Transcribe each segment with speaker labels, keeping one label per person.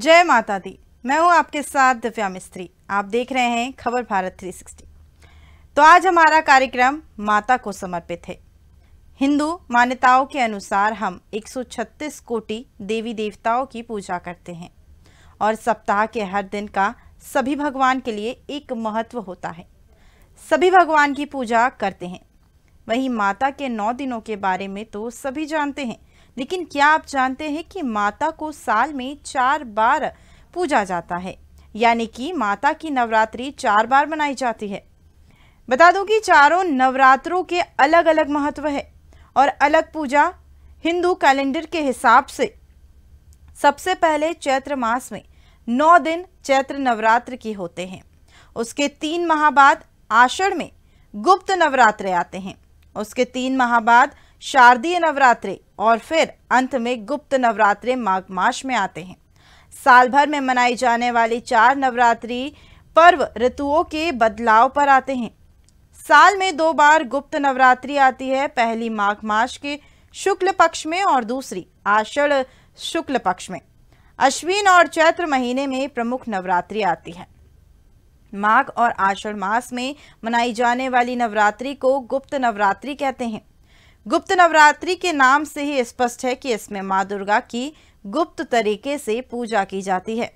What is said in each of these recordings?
Speaker 1: जय माता दी। मैं हूं आपके साथ दिव्या मिस्त्री। आप देख रहे हैं खबर भारत 360। तो आज हमारा कार्यक्रम माता को समर्पित है। हिंदू मान्यताओं के अनुसार हम 136 कोटि देवी देवताओं की पूजा करते हैं और सप्ताह के हर दिन का सभी भगवान के लिए एक महत्व होता है। सभी भगवान की पूजा करते हैं। वहीं माता के 9 दिनों के बारे में तो सभी जानते हैं, लेकिन क्या आप जानते हैं कि माता को साल में 4 बार पूजा जाता है, यानी कि माता की नवरात्रि 4 बार मनाई जाती है। बता दूं कि चारों नवरात्रों के अलग अलग महत्व है और अलग पूजा। हिंदू कैलेंडर के हिसाब से सबसे पहले चैत्र मास में 9 दिन चैत्र नवरात्र की होते हैं। उसके 3 माह बाद आषाढ़ में गुप्त नवरात्रे आते हैं। उसके 3 माह बाद शारदीय नवरात्रे और फिर अंत में गुप्त नवरात्रे माघ मास में आते हैं। साल भर में मनाई जाने वाली 4 नवरात्रि पर्व ऋतुओं के बदलाव पर आते हैं। साल में 2 बार गुप्त नवरात्रि आती है, पहली माघ मास के शुक्ल पक्ष में और दूसरी आषाढ़ शुक्ल पक्ष में। अश्विन और चैत्र महीने में प्रमुख नवरात्रि आती है। माघ और आषाढ़ मास में मनाई जाने वाली नवरात्रि को गुप्त नवरात्रि कहते हैं। गुप्त नवरात्रि के नाम से ही स्पष्ट है कि इसमें मां दुर्गा की गुप्त तरीके से पूजा की जाती है।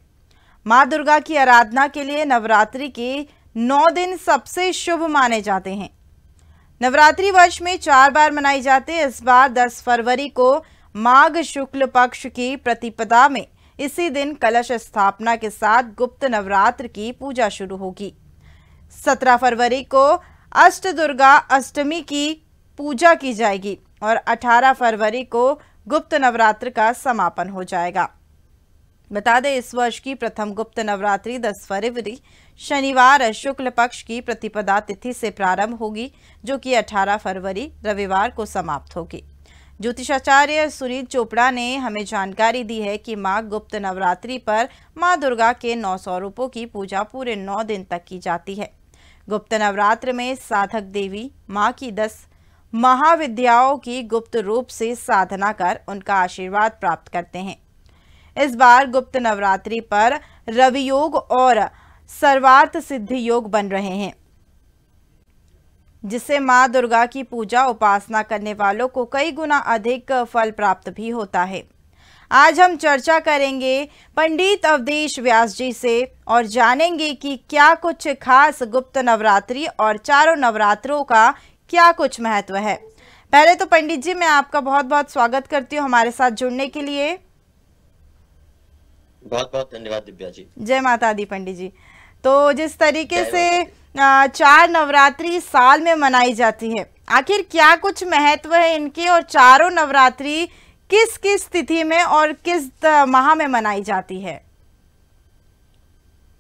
Speaker 1: मां दुर्गा की आराधना के लिए नवरात्रि के 9 दिन सबसे शुभ माने जाते हैं। नवरात्रि वर्ष में 4 बार मनाई जाती है। इस बार 10 फरवरी को माघ शुक्ल पक्ष की प्रतिपदा में इसी दिन कलश स्थापना के साथ गुप्त नवरात्र की पूजा शुरू होगी। 17 फरवरी को अष्ट दुर्गा अष्टमी की पूजा की जाएगी और 18 फरवरी को गुप्त नवरात्र का समापन हो जाएगा। बता दें, इस वर्ष की प्रथम गुप्त नवरात्रि 10 फरवरी शनिवार शुक्ल पक्ष की प्रतिपदा तिथि से प्रारंभ होगी, जो कि 18 फरवरी रविवार को समाप्त होगी। ज्योतिषाचार्य सुनील चोपड़ा ने हमें जानकारी दी है कि माघ गुप्त नवरात्रि पर मां दुर्गा के 9 स्वरूपों की पूजा पूरे 9 दिन तक की जाती है। गुप्त नवरात्र में साधक देवी मां की 10 महाविद्याओं की गुप्त रूप से साधना कर उनका आशीर्वाद प्राप्त करते हैं। इस बार गुप्त नवरात्रि पर रवि योग और सर्वार्थ सिद्धि योग बन रहे हैं, जिससे मां दुर्गा की पूजा उपासना करने वालों को कई गुना अधिक फल प्राप्त भी होता है। आज हम चर्चा करेंगे पंडित अवधेश व्यास जी से और जानेंगे कि क्या कुछ खास गुप्त नवरात्रि और चारों नवरात्रों का क्या कुछ महत्व है। पहले तो पंडित जी, मैं आपका बहुत बहुत स्वागत करती हूँ हमारे साथ जुड़ने के लिए।
Speaker 2: बहुत बहुत धन्यवाद दिव्या जी।
Speaker 1: जय माता दी पंडित जी। तो जिस तरीके से 4 नवरात्रि साल में मनाई जाती है, आखिर क्या कुछ महत्व है इनके और चारों नवरात्रि किस किस तिथि में और किस माह में मनाई जाती है?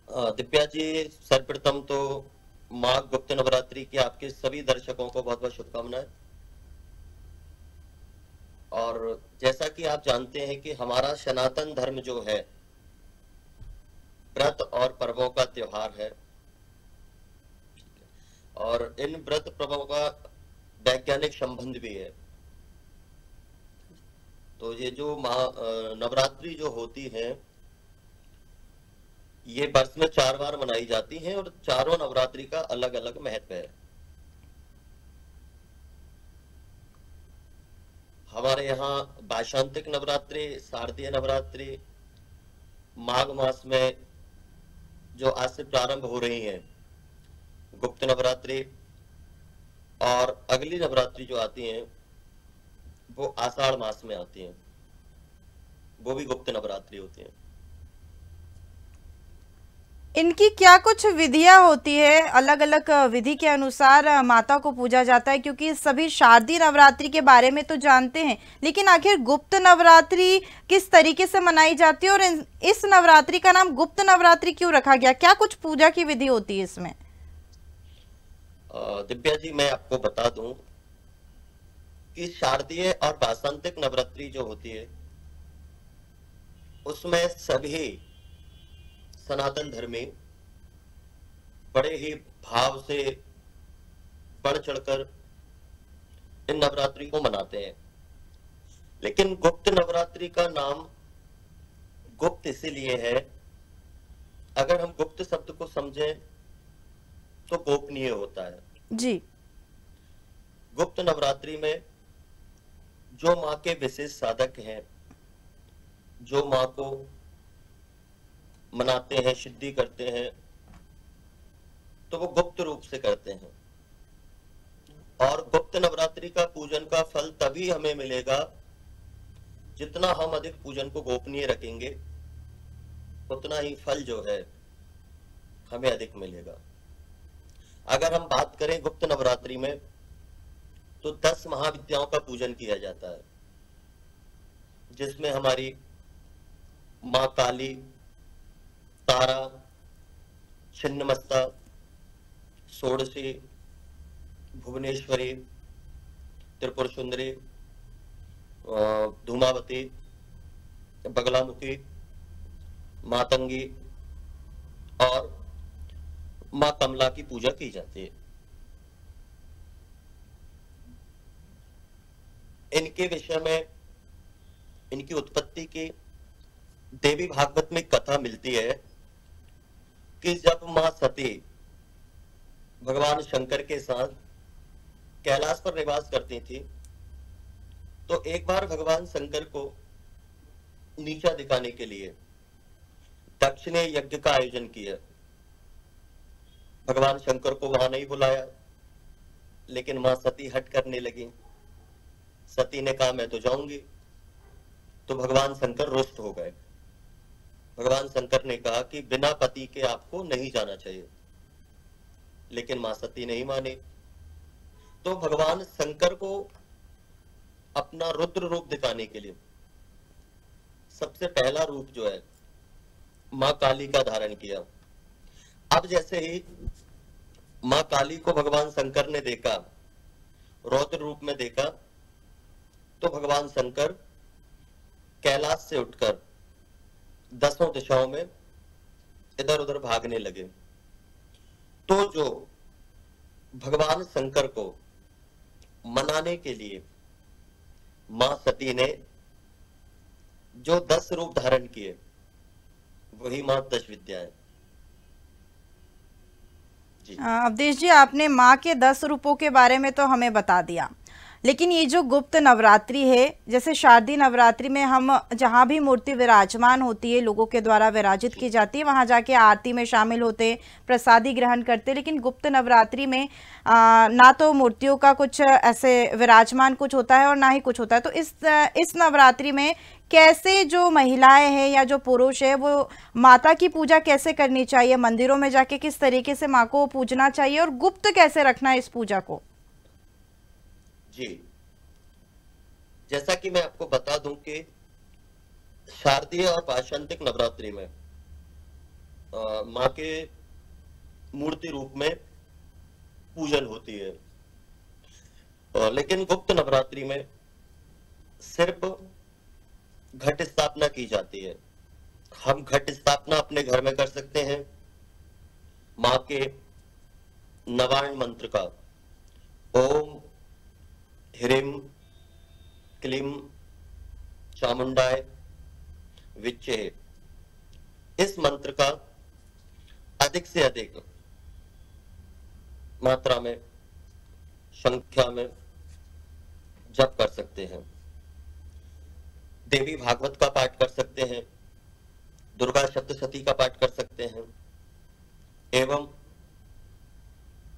Speaker 2: दिव्या जी, सर्वप्रथम तो माघ गुप्त नवरात्रि के आपके सभी दर्शकों को बहुत बहुत शुभकामनाएं। और जैसा कि आप जानते हैं कि हमारा सनातन धर्म जो है व्रत और पर्वों का त्योहार है और इन व्रत पर्वों का वैज्ञानिक संबंध भी है। तो ये जो नवरात्रि जो होती है ये वर्ष में 4 बार मनाई जाती हैं और चारों नवरात्रि का अलग अलग महत्व है। हमारे यहाँ वासंतिक नवरात्रि, शारदीय नवरात्रि, माघ मास में जो आज से प्रारंभ हो रही हैं गुप्त नवरात्रि, और अगली नवरात्रि जो आती हैं वो आषाढ़ मास में आती हैं, वो भी गुप्त नवरात्रि होती हैं।
Speaker 1: इनकी क्या कुछ विधियां होती है? अलग अलग विधि के अनुसार माता को पूजा जाता है, क्योंकि सभी शारदीय नवरात्रि के बारे में तो जानते हैं, लेकिन आखिर गुप्त नवरात्रि किस तरीके से मनाई जाती है और इस नवरात्रि का नाम गुप्त नवरात्रि क्यों रखा गया? क्या कुछ पूजा की विधि होती है इसमें?
Speaker 2: दिव्या जी, मैं आपको बता दूं कि शारदीय और वासंतिक नवरात्रि जो होती है उसमें सभी सनातन धर्मी बड़े ही भाव से बढ़ चढ़कर इन नवरात्रि को मनाते हैं। लेकिन गुप्त नवरात्रि का नाम गुप्त इसीलिए है, अगर हम गुप्त शब्द को समझें तो गोपनीय होता है।
Speaker 1: जी।
Speaker 2: गुप्त नवरात्रि में जो माँ के विशेष साधक हैं, जो माँ को मनाते हैं, सिद्धि करते हैं, तो वो गुप्त रूप से करते हैं। और गुप्त नवरात्रि का पूजन का फल तभी हमें मिलेगा जितना हम अधिक पूजन को गोपनीय रखेंगे, उतना ही फल जो है हमें अधिक मिलेगा। अगर हम बात करें गुप्त नवरात्रि में, तो 10 महाविद्याओं का पूजन किया जाता है, जिसमें हमारी माँ काली, तारा, छिन्नमस्ता, षोडशी, भुवनेश्वरी, त्रिपुर सुंदरी, धूमावती, बगलामुखी, मातंगी और माँ कमला की पूजा की जाती है। इनके विषय में, इनकी उत्पत्ति की देवी भागवत में कथा मिलती है कि जब माँ सती भगवान शंकर के साथ कैलाश पर निवास करती थी, तो एक बार भगवान शंकर को नीचा दिखाने के लिए दक्ष ने यज्ञ का आयोजन किया। भगवान शंकर को वहां नहीं बुलाया, लेकिन मां सती हट करने लगी। सती ने कहा मैं तो जाऊंगी, तो भगवान शंकर रुष्ट हो गए। भगवान शंकर ने कहा कि बिना पति के आपको नहीं जाना चाहिए, लेकिन मां सती नहीं मानी। तो भगवान शंकर को अपना रुद्र रूप दिखाने के लिए सबसे पहला रूप जो है मां काली का धारण किया। अब जैसे ही मां काली को भगवान शंकर ने देखा, रौद्र रूप में देखा, तो भगवान शंकर कैलाश से उठकर 10 दिशाओं में इधर उधर भागने लगे। तो जो भगवान शंकर को मनाने के लिए मां सती ने जो 10 रूप धारण किए, वही मां 10 विद्याएं।
Speaker 1: अवधेश जी, आपने माँ के 10 रूपों के बारे में तो हमें बता दिया, लेकिन ये जो गुप्त नवरात्रि है, जैसे शारदीय नवरात्रि में हम जहाँ भी मूर्ति विराजमान होती है, लोगों के द्वारा विराजित की जाती है, वहाँ जाके आरती में शामिल होते, प्रसादी ग्रहण करते, लेकिन गुप्त नवरात्रि में ना तो मूर्तियों का कुछ ऐसे विराजमान कुछ होता है और ना ही कुछ होता है। तो इस नवरात्रि में कैसे जो महिलाएं हैं या जो पुरुष है वो माता की पूजा कैसे करनी चाहिए, मंदिरों में जाके किस तरीके से माँ को पूजना चाहिए और गुप्त कैसे रखना है इस पूजा को?
Speaker 2: जी, जैसा कि मैं आपको बता दूं कि शारदीय और वासंतिक नवरात्रि में माँ के मूर्ति रूप में पूजन होती है, लेकिन गुप्त नवरात्रि में सिर्फ घट स्थापना की जाती है। हम घट स्थापना अपने घर में कर सकते हैं। माँ के नवायण मंत्र का ओम ह्रीं क्लीं चामुंडाय विच्चे, इस मंत्र का अधिक से अधिक मात्रा में, संख्या में जप कर सकते हैं। देवी भागवत का पाठ कर सकते हैं, दुर्गा सप्तशती का पाठ कर सकते हैं। एवं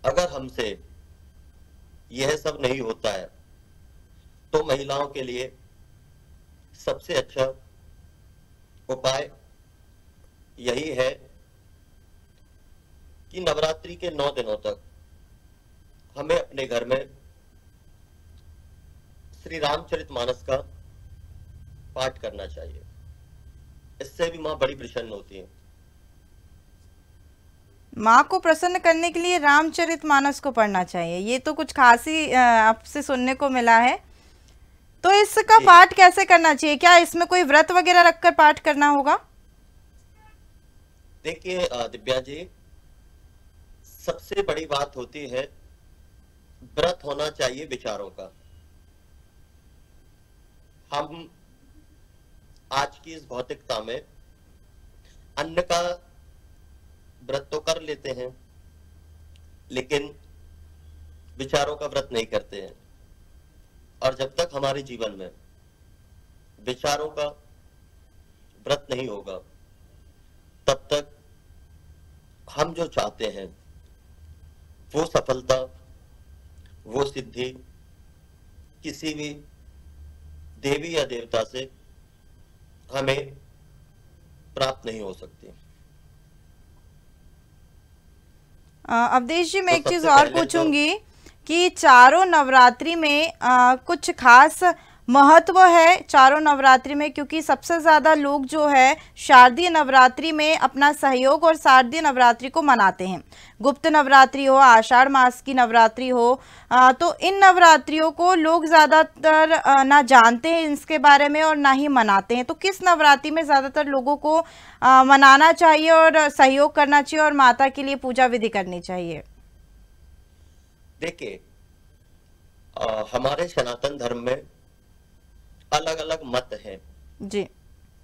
Speaker 2: अगर हमसे यह सब नहीं होता है, तो महिलाओं के लिए सबसे अच्छा उपाय यही है कि नवरात्रि के 9 दिनों तक हमें अपने घर में श्री रामचरितमानस का पाठ करना चाहिए। इससे भी माँ बड़ी प्रसन्न होती है।
Speaker 1: माँ को प्रसन्न करने के लिए रामचरितमानस को पढ़ना चाहिए, ये तो कुछ खास ही आपसे सुनने को मिला है। तो इसका पाठ कैसे करना चाहिए? क्या इसमें कोई व्रत वगैरह रखकर पाठ करना होगा?
Speaker 2: देखिए दिव्या जी, सबसे बड़ी बात होती है व्रत होना चाहिए विचारों का। हम आज की इस भौतिकता में अन्न का व्रत तो कर लेते हैं, लेकिन विचारों का व्रत नहीं करते हैं। और जब तक हमारे जीवन में विचारों का व्रत नहीं होगा, तब तक हम जो चाहते हैं वो सफलता, वो सिद्धि किसी भी देवी या देवता से हमें प्राप्त नहीं हो सकती।
Speaker 1: अवधेश जी, मैं
Speaker 2: तो
Speaker 1: एक चीज
Speaker 2: सबसे
Speaker 1: और
Speaker 2: पहले तो
Speaker 1: पूछूंगी कि चारों नवरात्रि में कुछ खास महत्व है चारों नवरात्रि में, क्योंकि सबसे ज्यादा लोग जो है शारदीय नवरात्रि में अपना सहयोग और शारदीय नवरात्रि को मनाते हैं। गुप्त नवरात्रि हो, आषाढ़ मास की नवरात्रि हो, तो इन नवरात्रियों को लोग ज्यादातर ना जानते हैं इसके बारे में और ना ही मनाते हैं। तो किस नवरात्रि में ज्यादातर लोगों को मनाना चाहिए और सहयोग करना चाहिए और माता के लिए पूजा विधि करनी चाहिए?
Speaker 2: देखिए, हमारे सनातन धर्म में अलग अलग मत हैं।
Speaker 1: जी।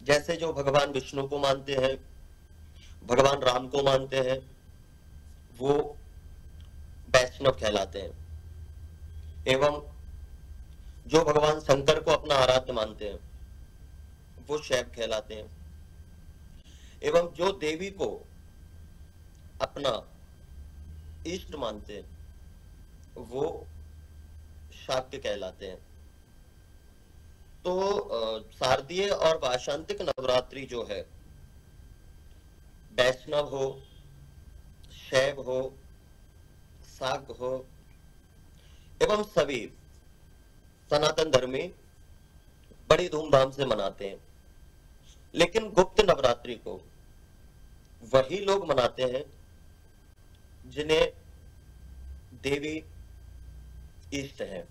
Speaker 2: जैसे जो भगवान विष्णु को मानते हैं, भगवान राम को मानते हैं, वो वैष्णव कहलाते हैं। एवं जो भगवान शंकर को अपना आराध्य मानते हैं, वो शैव कहलाते हैं। एवं जो देवी को अपना इष्ट मानते हैं, वो शाक्य कहलाते हैं। तो शारदीय और वाशांतिक नवरात्रि जो है, वैष्णव हो, शैव हो, शाक्त हो, एवं सभी सनातन धर्मी बड़ी धूमधाम से मनाते हैं। लेकिन गुप्त नवरात्रि को वही लोग मनाते हैं जिन्हें देवी इष्ट है।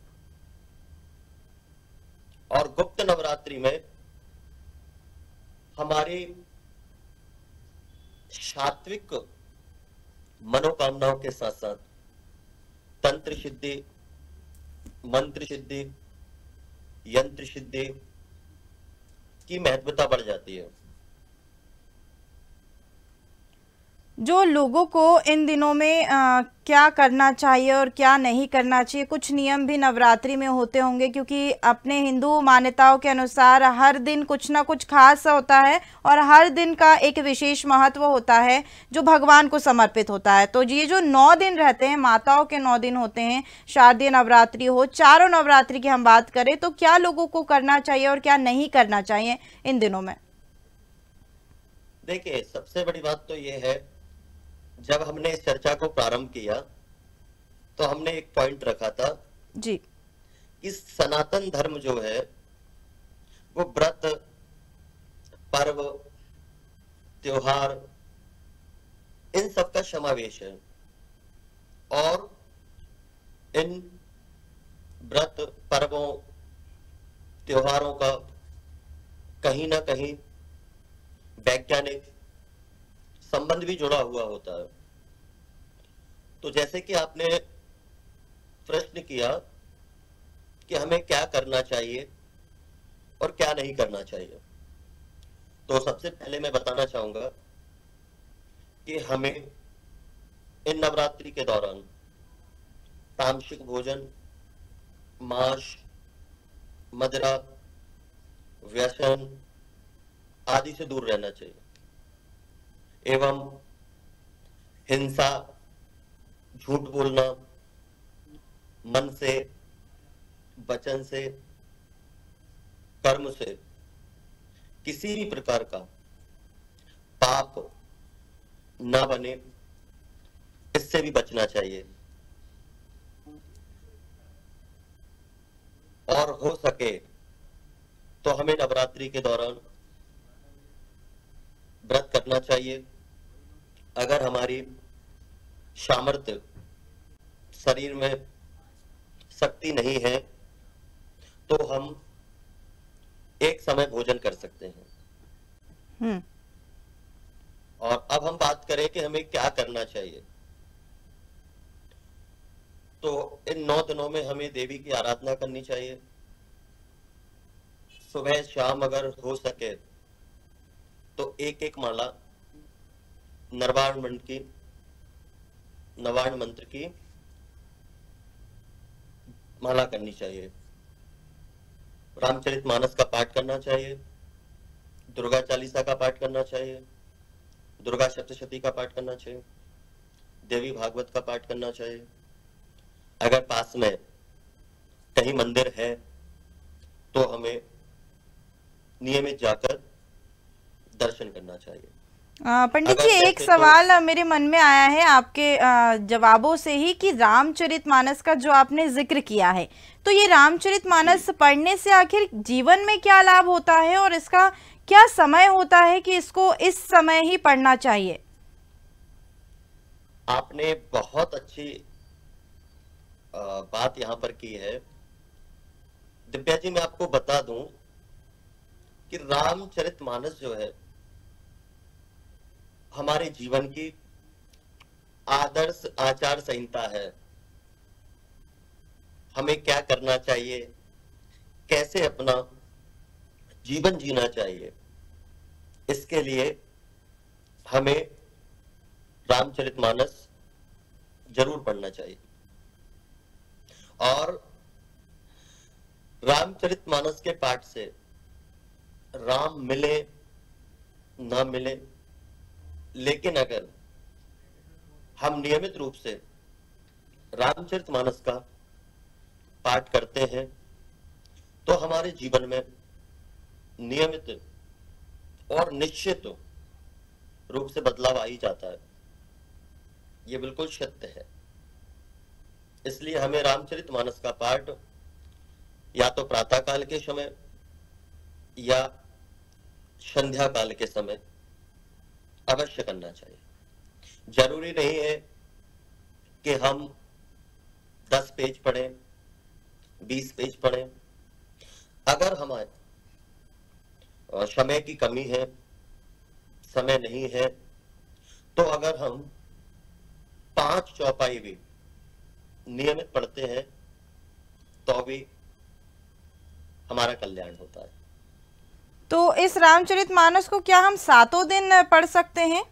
Speaker 2: और गुप्त नवरात्रि में हमारी सात्विक मनोकामनाओं के साथ साथ तंत्र सिद्धि, मंत्र सिद्धि, यंत्र सिद्धि की महत्वता बढ़ जाती है।
Speaker 1: जो लोगों को इन दिनों में क्या करना चाहिए और क्या नहीं करना चाहिए, कुछ नियम भी नवरात्रि में होते होंगे, क्योंकि अपने हिंदू मान्यताओं के अनुसार हर दिन कुछ ना कुछ खास होता है और हर दिन का एक विशेष महत्व होता है जो भगवान को समर्पित होता है। तो ये जो 9 दिन रहते हैं, माताओं के 9 दिन होते हैं, शारदीय नवरात्रि हो, चारों नवरात्रि की हम बात करें, तो क्या लोगों को करना चाहिए और क्या नहीं करना चाहिए इन दिनों में?
Speaker 2: देखिए, सबसे बड़ी बात तो ये है, जब हमने इस चर्चा को प्रारंभ किया तो हमने एक पॉइंट रखा था
Speaker 1: जी,
Speaker 2: कि सनातन धर्म जो है वो व्रत, पर्व, त्योहार, इन सब का समावेश है। और इन व्रत, पर्वों, त्योहारों का कहीं ना कहीं वैज्ञानिक संबंध भी जुड़ा हुआ होता है। तो जैसे कि आपने प्रश्न किया कि हमें क्या करना चाहिए और क्या नहीं करना चाहिए, तो सबसे पहले मैं बताना चाहूंगा कि हमें इन नवरात्रि के दौरान तामसिक भोजन, मांस, मदिरा, व्यसन आदि से दूर रहना चाहिए। एवं हिंसा, झूठ बोलना, मन से, वचन से, कर्म से किसी भी प्रकार का पाप ना बने, इससे भी बचना चाहिए। और हो सके तो हमें नवरात्रि के दौरान व्रत करना चाहिए। अगर हमारी सामर्थ्य, शरीर में शक्ति नहीं है, तो हम एक समय भोजन कर सकते हैं। और अब हम बात करें कि हमें क्या करना चाहिए। तो इन 9 दिनों में हमें देवी की आराधना करनी चाहिए। सुबह शाम अगर हो सके तो एक एक माला नवार्ण मंत्र की माला करनी चाहिए, रामचरितमानस का पाठ करना चाहिए, दुर्गा चालीसा का पाठ करना चाहिए, दुर्गा सप्तशती का पाठ करना चाहिए, देवी भागवत का पाठ करना चाहिए। अगर पास में कहीं मंदिर है तो हमें नियमित जाकर दर्शन करना चाहिए।
Speaker 1: पंडित जी,
Speaker 2: अगर
Speaker 1: एक
Speaker 2: जैसे
Speaker 1: सवाल मेरे मन में आया है आपके जवाबों से ही कि रामचरितमानस का जो आपने जिक्र किया है, तो ये रामचरितमानस पढ़ने से आखिर जीवन में क्या लाभ होता है और इसका क्या समय होता है कि इसको इस समय ही पढ़ना चाहिए?
Speaker 2: आपने बहुत अच्छी बात यहाँ पर की है दिव्या जी। मैं आपको बता दूं कि रामचरितमानस जो है हमारे जीवन की आदर्श आचार संहिता है। हमें क्या करना चाहिए, कैसे अपना जीवन जीना चाहिए, इसके लिए हमें रामचरितमानस जरूर पढ़ना चाहिए। और रामचरितमानस के पाठ से राम मिले ना मिले, लेकिन अगर हम नियमित रूप से रामचरितमानस का पाठ करते हैं तो हमारे जीवन में नियमित और निश्चित रूप से बदलाव आ ही जाता है। ये बिल्कुल सत्य है। इसलिए हमें रामचरितमानस का पाठ या तो प्रातः काल के समय या संध्या काल के समय अवश्य करना चाहिए। जरूरी नहीं है कि हम 10 पेज पढ़ें, 20 पेज पढ़ें। अगर हमारे समय की कमी है, समय नहीं है, तो अगर हम 5 चौपाई भी नियमित पढ़ते हैं तो भी हमारा कल्याण होता है।
Speaker 1: तो इस रामचरितमानस को क्या हम 7 दिन पढ़ सकते हैं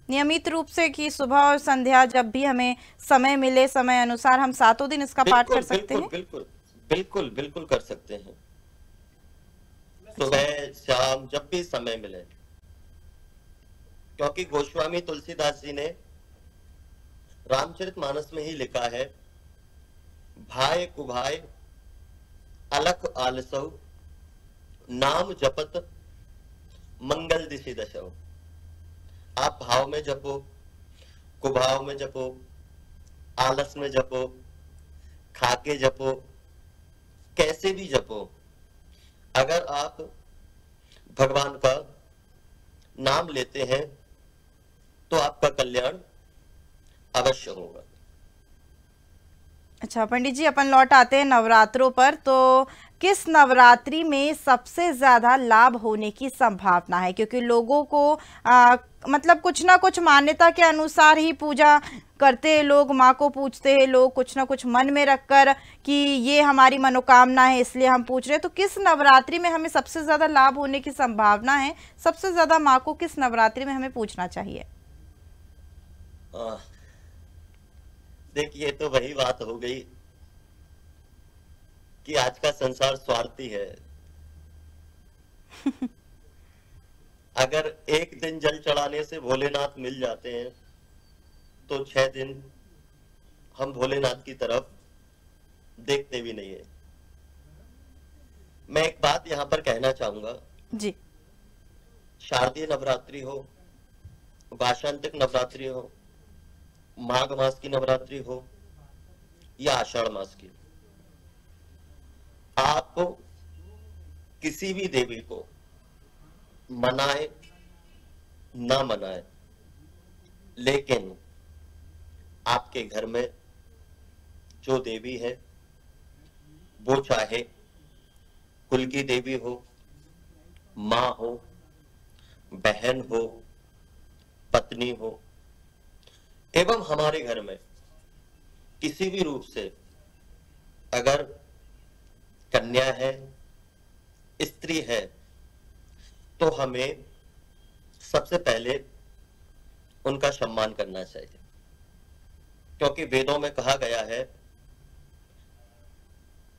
Speaker 1: नियमित रूप से, कि सुबह और संध्या जब भी हमें समय मिले, समय अनुसार हम 7 दिन इसका पाठ कर सकते हैं?
Speaker 2: बिल्कुल बिल्कुल बिल्कुल कर सकते हैं। सुबह शाम जब भी समय मिले, क्योंकि गोस्वामी तुलसीदास जी ने रामचरितमानस में ही लिखा है, भाई कुभाई अलख आलसौ नाम जपत मंगल दिशि दशौ। आप भाव में जपो, कुभाव में जपो, आलस में जपो, खाके जपो, कैसे भी जपो, अगर आप भगवान का नाम लेते हैं तो आपका कल्याण अवश्य होगा।
Speaker 1: अच्छा पंडित जी, अपन लौट आते हैं नवरात्रों पर। तो किस नवरात्रि में सबसे ज़्यादा लाभ होने की संभावना है? क्योंकि लोगों को मतलब कुछ ना कुछ मान्यता के अनुसार ही पूजा करते हैं लोग, माँ को पूछते हैं लोग कुछ ना कुछ मन में रखकर कि ये हमारी मनोकामना है इसलिए हम पूछ रहे हैं। तो किस नवरात्रि में हमें सबसे ज़्यादा लाभ होने की संभावना है? सबसे ज़्यादा माँ को किस नवरात्रि में हमें पूछना चाहिए?
Speaker 2: देखिए, तो वही बात हो गई कि आज का संसार स्वार्थी है। अगर एक दिन जल चढ़ाने से भोलेनाथ मिल जाते हैं तो 6 दिन हम भोलेनाथ की तरफ देखते भी नहीं है। मैं एक बात यहां पर कहना चाहूंगा
Speaker 1: जी।
Speaker 2: शारदीय नवरात्रि हो, वासंतिक नवरात्रि हो, माघ मास की नवरात्रि हो या आषाढ़ मास की, आप किसी भी देवी को मनाए ना मनाए, लेकिन आपके घर में जो देवी है वो चाहे कुल की देवी हो, माँ हो, बहन हो, पत्नी हो, एवं हमारे घर में किसी भी रूप से अगर कन्या है, स्त्री है, तो हमें सबसे पहले उनका सम्मान करना चाहिए, क्योंकि वेदों में कहा गया है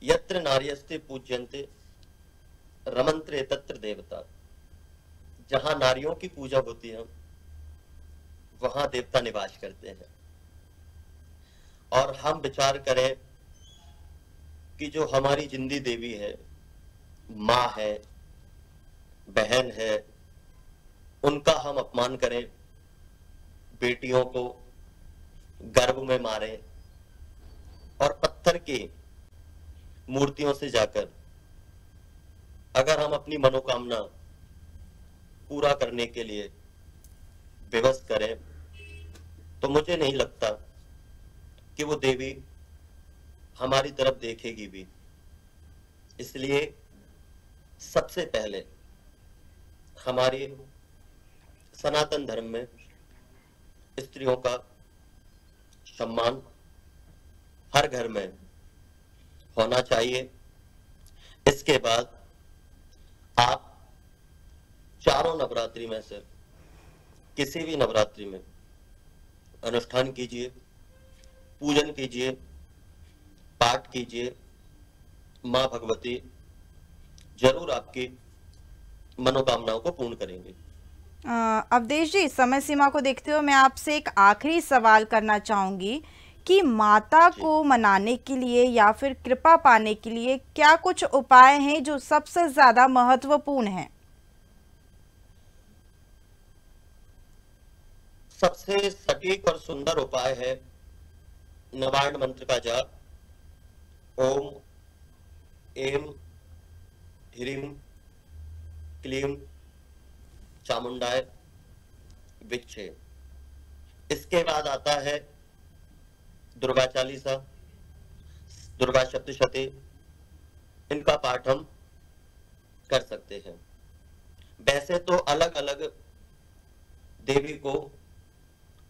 Speaker 2: यत्र नार्यस्ते पूज्यन्ते रमन्त्रे तत्र देवता। जहां नारियों की पूजा होती है वहां देवता निवास करते हैं। और हम विचार करें कि जो हमारी जिंदी देवी है, माँ है, बहन है, उनका हम अपमान करें, बेटियों को गर्भ में मारें और पत्थर की मूर्तियों से जाकर अगर हम अपनी मनोकामना पूरा करने के लिए विवश करें, तो मुझे नहीं लगता कि वो देवी हमारी तरफ देखेगी भी। इसलिए सबसे पहले हमारी सनातन धर्म में स्त्रियों का सम्मान हर घर में होना चाहिए। इसके बाद आप चारों नवरात्रि में से किसी भी नवरात्रि में अनुष्ठान कीजिए, पूजन कीजिए, पाठ कीजिए। मां भगवती जरूर आपकी मनोकामनाओं को पूर्ण करेंगे।
Speaker 1: अवधेश जी, समय सीमा को देखते हुए मैं आपसे एक आखिरी सवाल करना चाहूंगी कि माता को मनाने के लिए या फिर कृपा पाने के लिए क्या कुछ उपाय हैं जो सबसे ज्यादा महत्वपूर्ण हैं?
Speaker 2: सबसे सटीक और सुंदर उपाय है नवार्ण मंत्र का जाप। ओम एम ह्रीम क्लीम चामुंडाय विच्छे। इसके बाद आता है दुर्गा चालीसा, दुर्गा सप्तशती। इनका पाठ हम कर सकते हैं। वैसे तो अलग अलग देवी को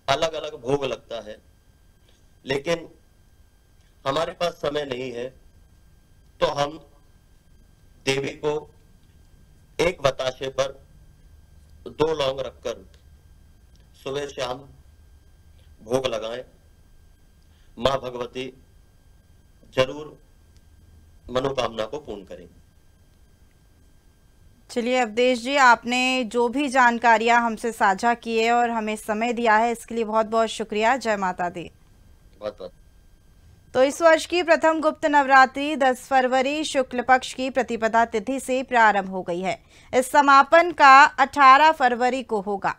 Speaker 2: अलग अलग भोग लगता है, लेकिन हमारे पास समय नहीं है, तो हम देवी को एक बताशे पर 2 लौंग रखकर सुबह शाम भोग लगाएं। मां भगवती जरूर मनोकामना को पूर्ण करेंगे।
Speaker 1: चलिए अवधेश जी, आपने जो भी जानकारियां हमसे साझा की है और हमें समय दिया है, इसके लिए बहुत बहुत शुक्रिया। जय माता दी।
Speaker 2: बहुत बहुत।
Speaker 1: तो इस वर्ष की प्रथम गुप्त नवरात्रि 10 फरवरी शुक्ल पक्ष की प्रतिपदा तिथि से प्रारंभ हो गई है। इस समापन का 18 फरवरी को होगा।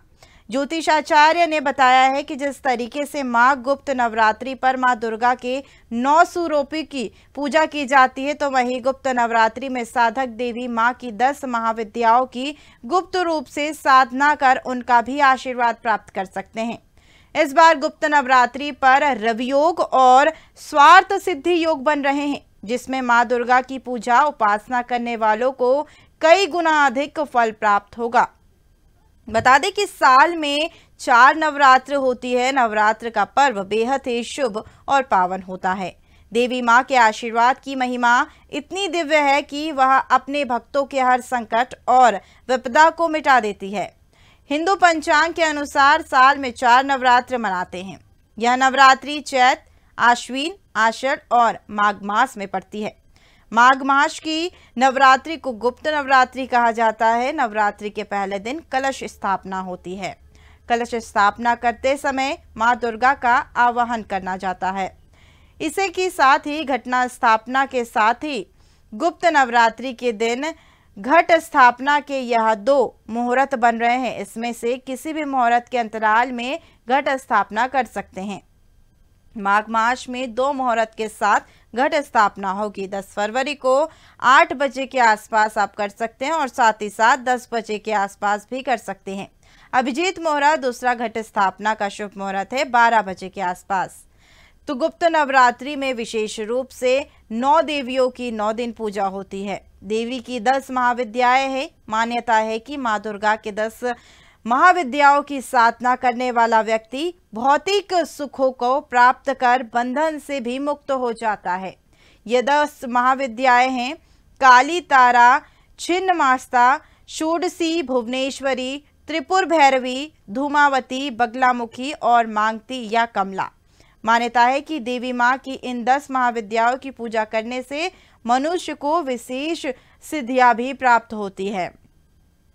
Speaker 1: ज्योतिषाचार्य ने बताया है कि जिस तरीके से मां गुप्त नवरात्रि पर मां दुर्गा के 9 स्वरूपों की पूजा की जाती है, तो वहीं गुप्त नवरात्रि में साधक देवी मां की 10 महाविद्याओं की गुप्त रूप से साधना कर उनका भी आशीर्वाद प्राप्त कर सकते हैं। इस बार गुप्त नवरात्रि पर रवियोग और स्वार्थ सिद्धि योग बन रहे हैं, जिसमें मां दुर्गा की पूजा उपासना करने वालों को कई गुना अधिक फल प्राप्त होगा। बता दें कि साल में 4 नवरात्र होती है। नवरात्र का पर्व बेहद ही शुभ और पावन होता है। देवी मां के आशीर्वाद की महिमा इतनी दिव्य है कि वह अपने भक्तों के हर संकट और विपदा को मिटा देती है। हिंदू पंचांग के अनुसार साल में 4 नवरात्र मनाते हैं। यह नवरात्रि चैत, आश्विन, आषाढ़ और माघ मास में पड़ती है। माघ मास की नवरात्रि को गुप्त नवरात्रि कहा जाता है। नवरात्रि के पहले दिन कलश स्थापना होती है। कलश स्थापना करते समय मां दुर्गा का आवाहन करना जाता है। इसी के साथ ही घटना स्थापना के साथ ही गुप्त नवरात्रि के दिन घट स्थापना के यह 2 मुहूर्त बन रहे हैं। इसमें से किसी भी मुहूर्त के अंतराल में घट स्थापना कर सकते हैं। माघ मास में 2 मुहूर्त के साथ घट स्थापना होगी। 10 फरवरी को 8 बजे के आसपास आप कर सकते हैं और साथ ही साथ 10 बजे के आसपास भी कर सकते हैं। अभिजीत मुहूर्त दूसरा घट स्थापना का शुभ मुहूर्त है 12 बजे के आसपास। तो गुप्त नवरात्रि में विशेष रूप से 9 देवियों की 9 दिन पूजा होती है। देवी की 10 महाविद्याएं हैं। मान्यता है कि मां दुर्गा के 10 महाविद्याओं की साधना करने वाला व्यक्ति भौतिक सुखों को प्राप्त कर बंधन से भी मुक्त हो जाता है। ये 10 महाविद्याएं हैं काली तारा, छिन्नमास्ता, षोडशी, भुवनेश्वरी, त्रिपुर भैरवी, धूमावती, बगलामुखी और मांगती या कमला। मान्यता है कि देवी माँ की इन 10 महाविद्याओं की पूजा करने से मनुष्य को विशेष सिद्धियां भी प्राप्त होती है।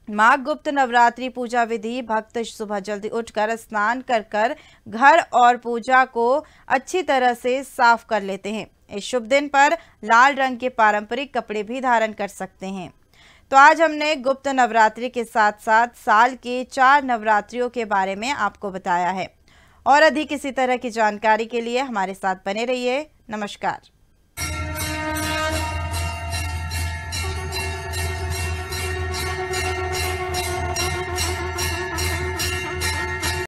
Speaker 1: माघ गुप्त नवरात्रि पूजा विधि: भक्त सुबह जल्दी उठकर स्नान कर घर और पूजा को अच्छी तरह से साफ कर लेते हैं। इस शुभ दिन पर लाल रंग के पारंपरिक कपड़े भी धारण कर सकते हैं। तो आज हमने गुप्त नवरात्रि के साथ साथ साल के 4 नवरात्रियों के बारे में आपको बताया है। और अधिक इसी तरह की जानकारी के लिए हमारे साथ बने रहिए। नमस्कार।